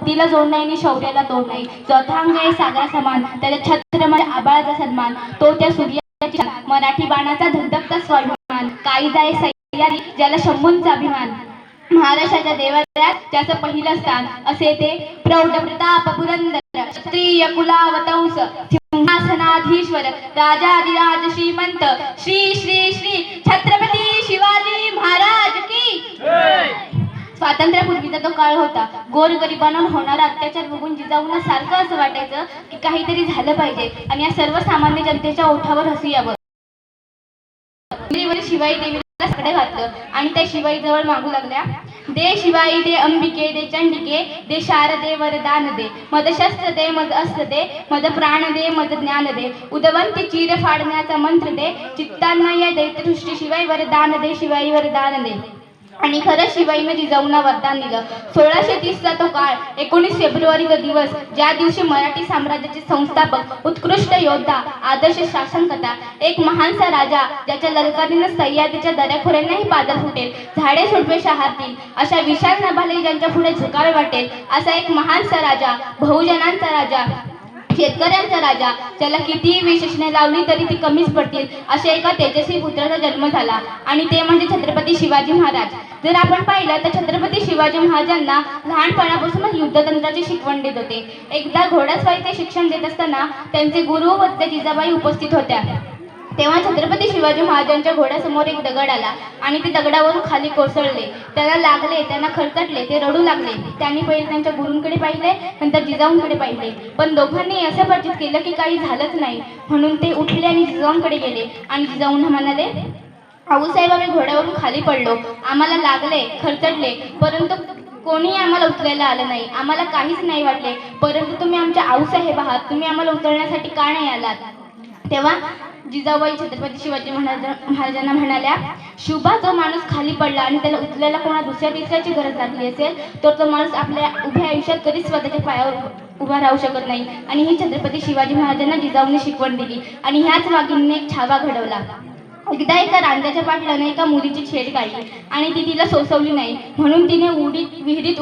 भक्तीला जोड नाही आणि शौर्याला तोड नाही. चौथा अंग आहे सागरा समान, त्याला छत्र म्हणजे आबाळाचा सन्मान. तो त्या सूर्याची मराठी बाणाचा धगधगता स्वाभिमान. काळीज आहे सह्याद्री ज्याला शंभूंचा अभिमान. महाराष्ट्राच्या देवालयात त्याचं पहिलं स्थान. असे ते प्रौढ प्रताप पुरंदर क्षत्रिय कुलावतंस सिंहासनाधीश्वर राजाधिराज श्रीमंत श्री श्री श्री छत्रपती शिवाजी महाराज की. स्वातंत्र्यापूर्वीचा तो काळ होता. गोरगरिबांवर होणारा अत्याचार बघून जिजाऊंना सारखं असं वाटायचं की काहीतरी झालं पाहिजे आणि या सर्वसामान्य जनतेच्या ओठावर हसू यावं. शिवाई देवीला सगळे घातलं आणि त्या शिवाई जवळ मागू लागल्या. दे शिवाई दे अंबिके दे चंडिके दे शारदे वरदान दे. मद शस्त्र दे मद अस्त्र दे मद प्राण दे मद ज्ञान दे. उदवंती चीर फाडण्याचा मंत्र दे. चित्तांना या दैत्यदृष्टी शिवाई वरदान दे शिवाई वरदान दे. आणि खरंच शिवाईनं जिजाऊंना वरदान दिलं. 1630चा तो काळ 19 फेब्रुवारी दिवस ज्या दिवशी मराठी साम्राज्याचे संस्थापक उत्कृष्ट योद्धा आदर्श शासनकर्ता एक महानसा राजा ज्याच्या ललकारीनं सह्याद्रीच्या दऱ्याखोऱ्यांनाही पादर फुटेल, झाडे झुडपे शहारतील, अशा विशाल नभालाही ज्यांच्या पुढे झुकावे वाटेल असा एक महानसा राजा, बहुजनांचा राजा, शेतकऱ्यांचा राजा, ज्याला कितीही विशेषणे लावली तरी ती कमीच पडतील अशा एका तेजस्वी पुत्राचा जन्म झाला आणि ते म्हणजे छत्रपती शिवाजी महाराज. जर आपण पाहिलं तर छत्रपती शिवाजी महाराजांना लहानपणापासूनच युद्धतंत्राची शिकवण देत होते. एकदा घोडास्वारीचे शिक्षण देत असताना त्यांचे गुरु व जिजाबाई उपस्थित होत्या. तेव्हा छत्रपती शिवाजी महाराजांच्या घोड्यासमोर एक दगड आला आणि ते दगडावरून खाली कोसळले. त्याला लागले, त्यांना खरचटले, ते रडू लागले. त्यांनी पहिले त्यांच्या गुरूंकडे पाहिले, नंतर जिजाऊंकडे पाहिले, पण दोघांनी असं परिचित केलं की काही झालंच नाही. म्हणून ते उठले आणि जिजाऊंकडे गेले आणि जिजाऊंना म्हणाले, आऊसाहेब आम्ही घोड्यावरून खाली पडलो, आम्हाला लागले, खरचटले, परंतु कोणीही आम्हाला उचलायला आलं नाही, आम्हाला काहीच नाही वाटले, परंतु तुम्ही आमच्या आऊसाहेब आहात, तुम्ही आम्हाला उचलण्यासाठी का नाही आलात. तेव्हा जिजाबाई छत्रपती शिवाजी महाराजांना म्हणाल्या, शुभा जो माणूस खाली पडला आणि त्याला उचलायला कोणा दुसऱ्या तिसऱ्याची गरज लागली असेल तर तो माणूस आपल्या उभ्या आयुष्यात कधीच स्वतःच्या पायावर उभा राहू शकत नाही. आणि ही छत्रपती शिवाजी महाराजांना जिजाऊंनी शिकवण दिली आणि ह्याच वाघिणीने एक छावा घडवला. एकदा एका रांजाच्या पाटलाने एका मुलीची छेड काढली आणि ती तिला सोसवली नाही, म्हणून तिने विहिरीत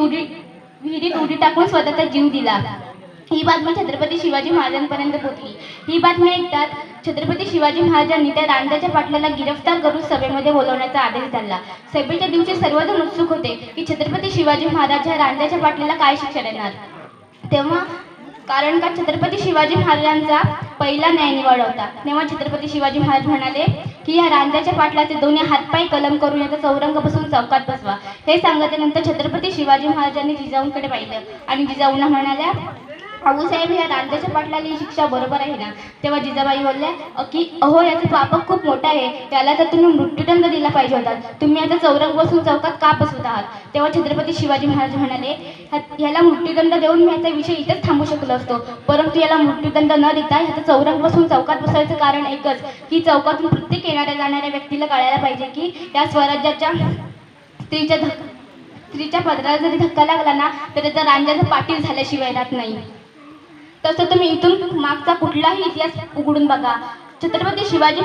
उडी टाकून स्वतःचा जीव दिला. ही बातमी छत्रपती शिवाजी महाराजांपर्यंत पोहोचली. ही बातमी ऐकताच छत्रपती शिवाजी महाराजांनी त्या रांजाच्या पाटलाला गिरफ्तार करून सभेमध्ये बोलवण्याचा आदेश दिला. सभेच्या दिवशी सर्वजण उत्सुक होते की छत्रपती शिवाजी महाराज ह्या रांजाच्या पाटलाला काय शिक्षा देणार. तेव्हा कारण का छत्रपती शिवाजी महाराजांचा पहिला न्यायनिवाडा होता. तेव्हा छत्रपती शिवाजी महाराज म्हणाले की या रांजाच्या पाटलाचे दोन्ही हातपाय कलम करून याचा चौरंग बसून चौकात बसवा. हे सांगितल्यानंतर छत्रपती शिवाजी महाराजांनी जिजाऊंकडे पाहिलं आणि जिजाऊंना म्हणाल्या, आऊसाहेब या रांजाच्या पाटलाला ही शिक्षा बरोबर आहे ना. तेव्हा जिजाबाई बोलल्या की अहो याचं पाप खूप मोठं आहे, त्याला तर तुम्ही मृत्यूदंड दिला पाहिजे होता, तुम्ही आता चौरंग बसून चौकात का बसवत आहात. तेव्हा छत्रपती शिवाजी महाराज म्हणाले, ह्याला मृत्यूदंड देऊन मी याचा विषय इथेच थांबू शकलो असतो, परंतु याला मृत्यूदंड न देता ह्याचं चौरंग बसून चौकात बसवायचं कारण एकच की चौकातून प्रत्येक येणाऱ्या जाणाऱ्या व्यक्तीला कळायला पाहिजे की या स्वराज्याच्या स्त्रीच्या पदराला जरी धक्का लागला ना तर त्याचा रांजाचा पाटील झाल्याशिवाय राहत नाही. तसं तुम्ही इथून मागचा कुठलाही इतिहास उघडून बघा, छत्रपती शिवाजी